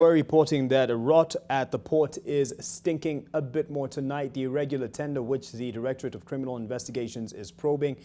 We're reporting that a rot at the port is stinking a bit more tonight. The irregular tender, which the Directorate of Criminal Investigations is probing,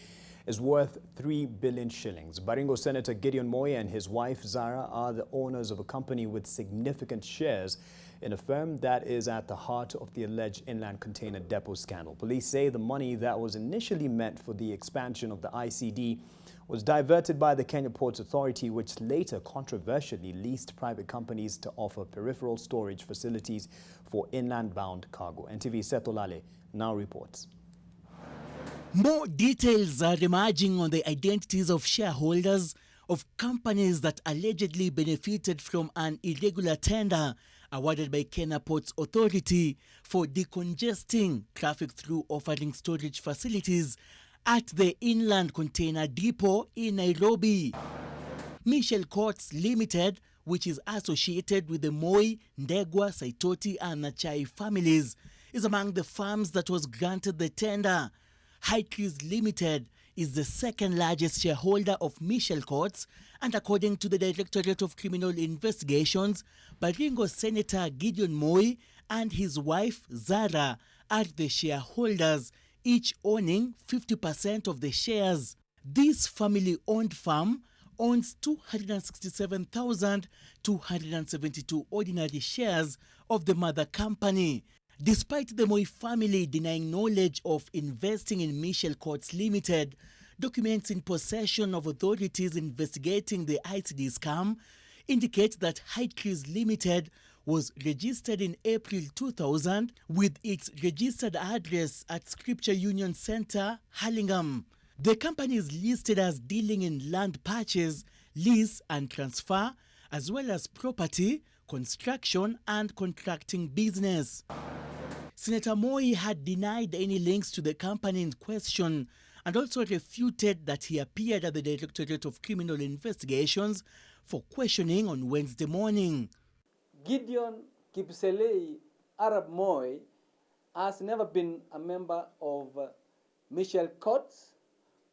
is worth 3 billion shillings. Baringo Senator Gideon Moi and his wife Zahra are the owners of a company with significant shares in a firm that is at the heart of the alleged inland container depot scandal. Police say the money that was initially meant for the expansion of the ICD was diverted by the Kenya Ports Authority, which later controversially leased private companies to offer peripheral storage facilities for inland-bound cargo. NTV Setolale now reports. More details are emerging on the identities of shareholders of companies that allegedly benefited from an irregular tender awarded by Kenya Ports Authority for decongesting traffic through offering storage facilities at the Inland Container Depot in Nairobi. Michel Courts Limited, which is associated with the Moi, Ndegwa, Saitoti and Nachai families, is among the firms that was granted the tender. Highcrews Limited is the second largest shareholder of Michel Courts, and according to the Directorate of Criminal Investigations, Baringo Senator Gideon Moi and his wife Zahra are the shareholders, each owning 50% of the shares. This family-owned firm owns 267,272 ordinary shares of the mother company. Despite the Moi family denying knowledge of investing in Michel Courts Limited, documents in possession of authorities investigating the ICD scam indicate that Highcrews Limited was registered in April 2000 with its registered address at Scripture Union Center, Hurlingham. The company is listed as dealing in land purchase, lease and transfer, as well as property, construction and contracting business. Senator Moi had denied any links to the company in question and also refuted that he appeared at the Directorate of Criminal Investigations for questioning on Wednesday morning. Gideon Kipselei Arab Moi has never been a member of Michel Courts,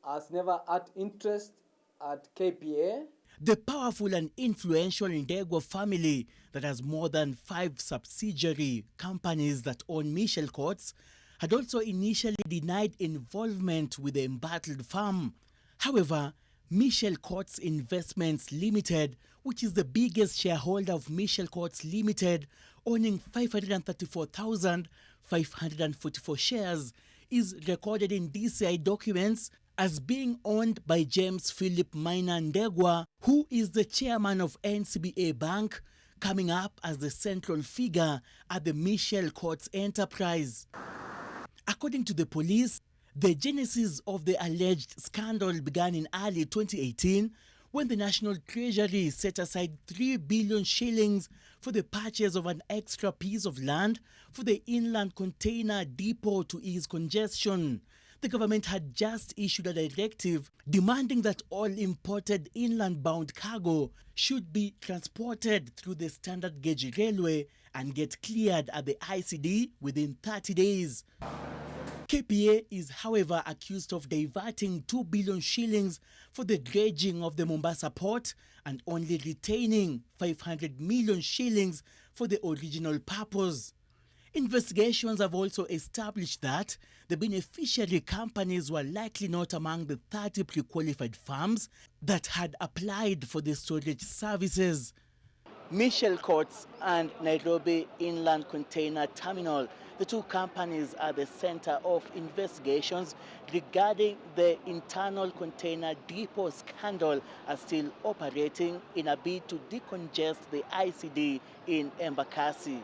has never had interest at KPA. The powerful and influential Ndegwa family that has more than 5 subsidiary companies that own Michel Courts had also initially denied involvement with the embattled firm. However, Michel Courts Investments Limited, which is the biggest shareholder of Michel Courts Limited, owning 534,544 shares, is recorded in DCI documents as being owned by James Philip Maina Ndegwa, who is the chairman of NCBA Bank, coming up as the central figure at the Michel Courts enterprise. According to the police, the genesis of the alleged scandal began in early 2018 when the National Treasury set aside 3 billion shillings for the purchase of an extra piece of land for the inland container depot to ease congestion. The government had just issued a directive demanding that all imported inland-bound cargo should be transported through the standard gauge railway and get cleared at the ICD within 30 days. KPA is, however, accused of diverting 2 billion shillings for the dredging of the Mombasa port and only retaining 500 million shillings for the original purpose. Investigations have also established that the beneficiary companies were likely not among the 30 pre-qualified firms that had applied for the storage services. Michel Courts and Nairobi Inland Container Terminal, the two companies are the center of investigations regarding the internal container depot scandal, are still operating in a bid to decongest the ICD in Embakasi.